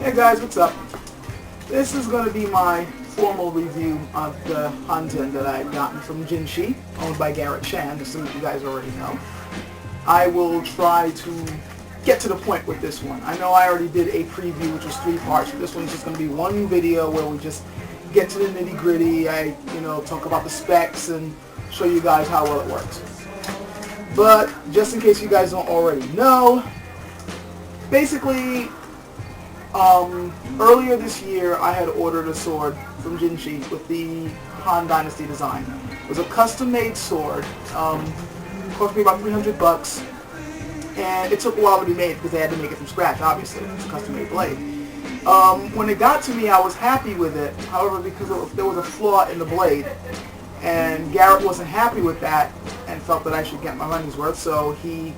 Hey guys, what's up? This is going to be my formal review of the Han Jian that I've gotten from Jin Shi, owned by Garrett Shan, as some of you guys already know. I will try to get to the point with this one. I know I already did a preview which was 3 parts, but this one's just going to be one video where we just get to the nitty gritty. I, talk about the specs and show you guys how well it works. But just in case you guys don't already know, basically, earlier this year I had ordered a sword from Jin Shi with the Han Dynasty design. It was a custom-made sword. Cost me about $300, and it took a while to be made because they had to make it from scratch. Obviously, it's a custom-made blade. When it got to me, I was happy with it. However, because there was a flaw in the blade, and Garrett wasn't happy with that and felt that I should get my money's worth, so he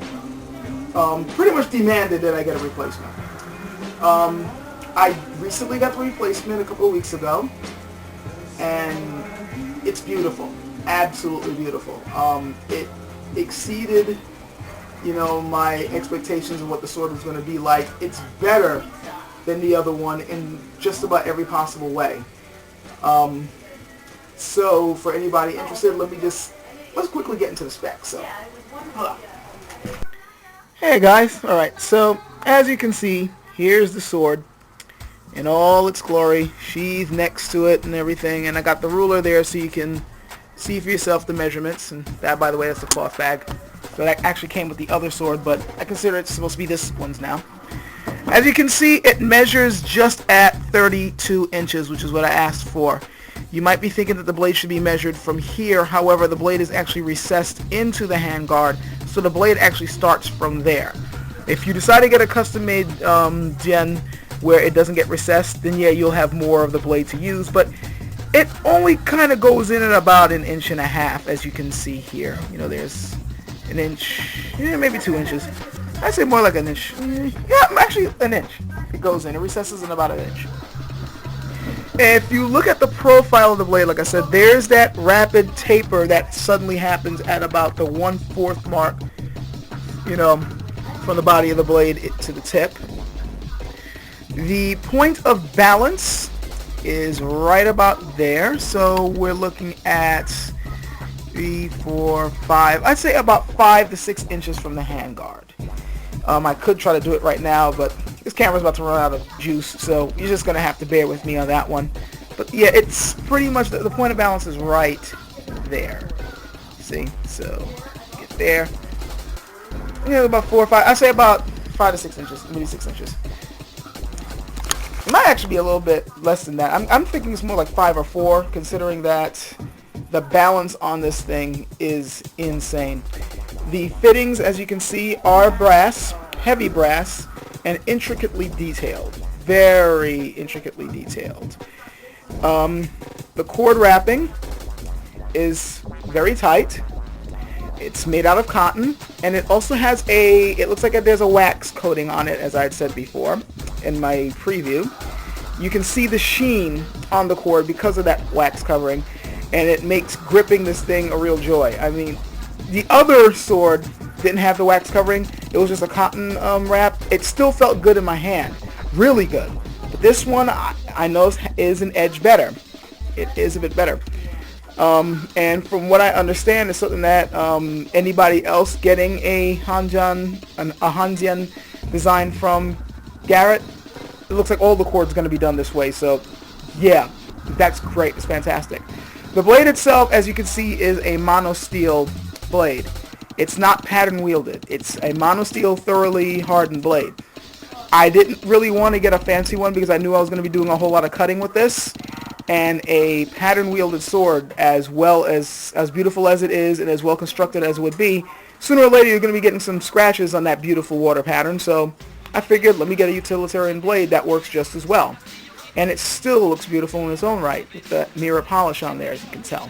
pretty much demanded that I get a replacement. I recently got the replacement a couple of weeks ago, and it's beautiful, absolutely beautiful. It exceeded, my expectations of what the sword was going to be like. It's better than the other one in just about every possible way. So for anybody interested, let's quickly get into the specs. So, hold on. Hey guys, alright, so as you can see, here's the sword in all its glory, sheath next to it and everything, and I got the ruler there so you can see for yourself the measurements, and that, by the way, that's the cloth bag. So that actually came with the other sword, but I consider it supposed to be this one's now. As you can see, it measures just at 32 inches, which is what I asked for. You might be thinking that the blade should be measured from here, however, the blade is actually recessed into the handguard, so the blade actually starts from there. If you decide to get a custom-made Jian where it doesn't get recessed, then yeah, you'll have more of the blade to use, but it only kind of goes in at about 1.5 inches, as you can see here. There's 1 inch, maybe 2 inches. I'd say more like 1 inch. Yeah, actually 1 inch. It goes in. It recesses in about 1 inch. If you look at the profile of the blade, like I said, there's that rapid taper that suddenly happens at about the 1/4 mark, from the body of the blade to the tip. The point of balance is right about there, so we're looking at 3, 4, 5, I'd say about 5 to 6 inches from the handguard. I could try to do it right now, but this camera's about to run out of juice, so you're just going to have to bear with me on that one. But yeah, it's pretty much, the point of balance is right there. See? So, get there. Yeah, about 4 or 5, I'd say about 5 to 6 inches, maybe 6 inches. It might actually be a little bit less than that. I'm thinking it's more like 5 or 4, considering that the balance on this thing is insane. The fittings, as you can see, are brass, heavy brass, and intricately detailed. Very intricately detailed. The cord wrapping is very tight. It's made out of cotton, and it also has it looks like there's a wax coating on it, as I had said before in my preview. You can see the sheen on the cord because of that wax covering, and it makes gripping this thing a real joy. I mean, the other sword didn't have the wax covering. It was just a cotton wrap. It still felt good in my hand. Really good. But this one, I know, is an edge better. It is a bit better. And from what I understand, it's something that anybody else getting a Han Jian design from Garrett, it looks like all the cord's going to be done this way. So, yeah, that's great. It's fantastic. The blade itself, as you can see, is a monosteel blade. It's not pattern wielded. It's a monosteel, thoroughly hardened blade. I didn't really want to get a fancy one because I knew I was going to be doing a whole lot of cutting with this. And a pattern wielded sword, as well as beautiful as it is and as well constructed as it would be, sooner or later you're going to be getting some scratches on that beautiful water pattern. So I figured, let me get a utilitarian blade that works just as well. And it still looks beautiful in its own right with the mirror polish on there, as you can tell.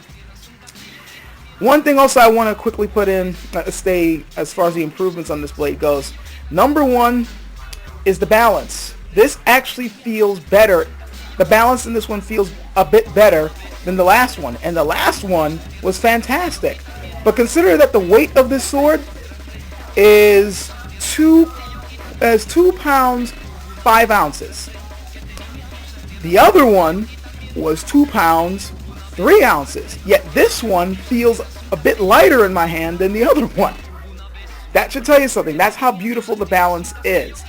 One thing also I want to quickly put in, stay as far as the improvements on this blade goes. Number one is the balance. This actually feels better. The balance in this one feels a bit better than the last one, and the last one was fantastic. But consider that the weight of this sword is 2 pounds 5 ounces. The other one was 2 pounds, 3 ounces. Yet this one feels a bit lighter in my hand than the other one. That should tell you something. That's how beautiful the balance is.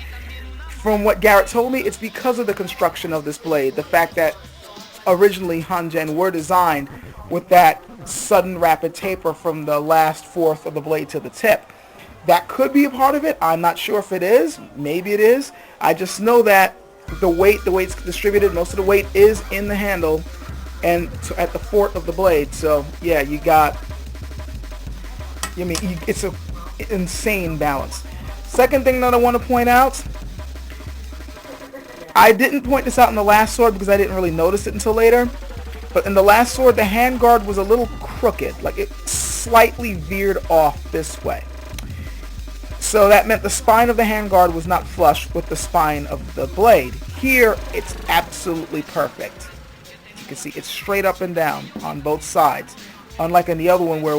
From what Garrett told me, it's because of the construction of this blade. The fact that originally Han Jian were designed with that sudden rapid taper from the last fourth of the blade to the tip. That could be a part of it. I'm not sure if it is. Maybe it is. I just know that the weight's distributed. Most of the weight is in the handle and at the fort of the blade. So yeah, it's an insane balance. Second thing that I want to point out, I didn't point this out in the last sword because I didn't really notice it until later. But in the last sword, the handguard was a little crooked. Like it slightly veered off this way. So that meant the spine of the handguard was not flush with the spine of the blade. Here, it's absolutely perfect. You can see it's straight up and down on both sides. Unlike in the other one where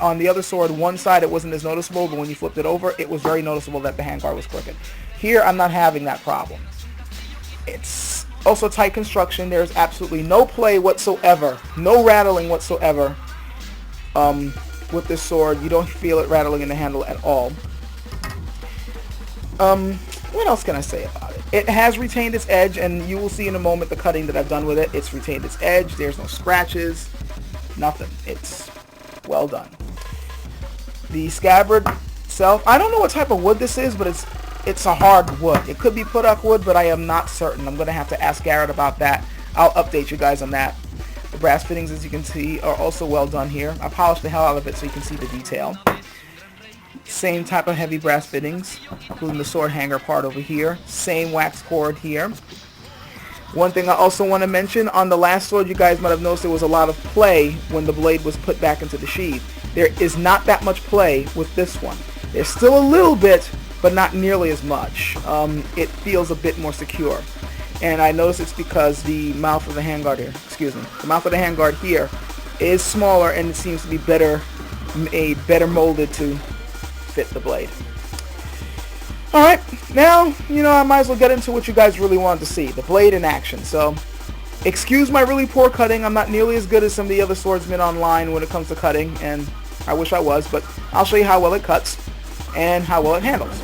on the other sword, one side it wasn't as noticeable, but when you flipped it over, it was very noticeable that the handguard was crooked. Here, I'm not having that problem. It's also tight construction. There's absolutely no play whatsoever, no rattling whatsoever with this sword. You don't feel it rattling in the handle at all. What else can I say about it? It has retained its edge, and you will see in a moment the cutting that I've done with it. It's retained its edge. There's no scratches, nothing. It's well done. The scabbard itself, I don't know what type of wood this is, but it's a hard wood. It could be put-up wood, but I am not certain. I'm going to have to ask Garrett about that. I'll update you guys on that. The brass fittings, as you can see, are also well done here. I polished the hell out of it so you can see the detail. Same type of heavy brass fittings, including the sword hanger part over here. Same wax cord here. One thing I also want to mention, on the last sword you guys might have noticed there was a lot of play when the blade was put back into the sheath. There is not that much play with this one. There's still a little bit, but not nearly as much. It feels a bit more secure. And I notice it's because the mouth of the handguard here, the mouth of the handguard here is smaller and it seems to be better molded to fit the blade. Alright, now, I might as well get into what you guys really wanted to see, the blade in action. So, excuse my really poor cutting. I'm not nearly as good as some of the other swordsmen online when it comes to cutting, and I wish I was, but I'll show you how well it cuts and how well it handles.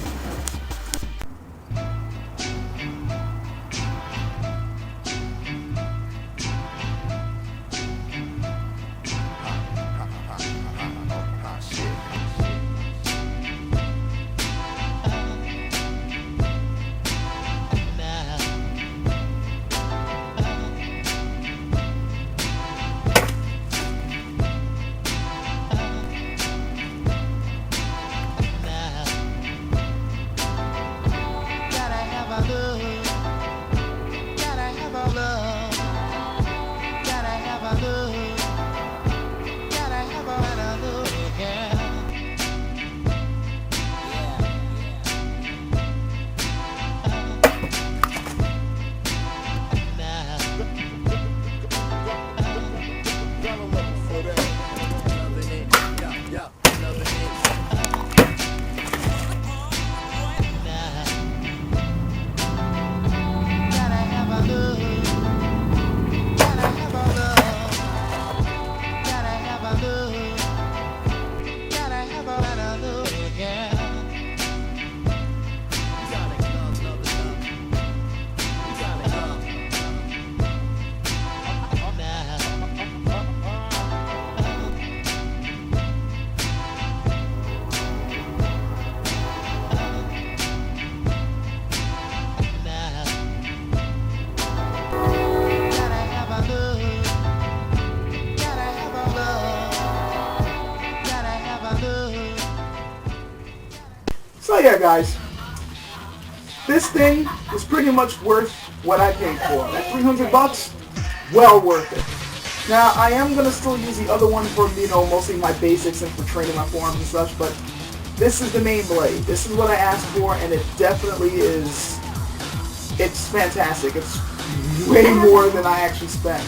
So yeah, guys, this thing is pretty much worth what I paid for. At $300, well worth it. Now, I am going to still use the other one for, mostly my basics and for training my forearms and such, but this is the main blade. This is what I asked for, and it definitely is, it's fantastic. It's way more than I actually spent.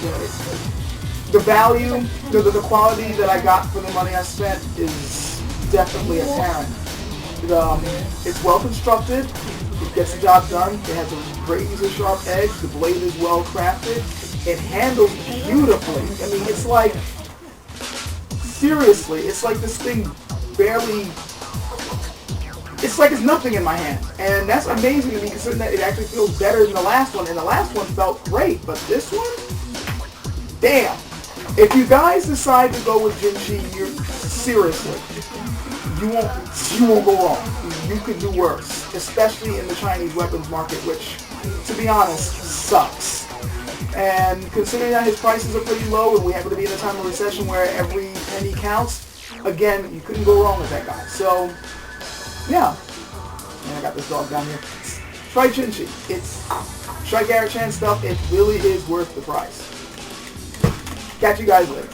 The value, the quality that I got for the money I spent is definitely apparent. It's well constructed. It gets the job done. It has a razor-sharp edge. The blade is well crafted. It handles beautifully. I mean, it's like, seriously, it's like this thing barely, it's like it's nothing in my hand. And that's amazing to me, considering that it actually feels better than the last one. And the last one felt great, but this one, damn. If you guys decide to go with Jin Shi, seriously, you won't go wrong. You could do worse, especially in the Chinese weapons market, which, to be honest, sucks. And considering that his prices are pretty low, and we happen to be in a time of recession where every penny counts, again, you couldn't go wrong with that guy. So, yeah. And I got this dog down here. Try Jin Shi. Try Garrett Chan stuff. It really is worth the price. Catch you guys later.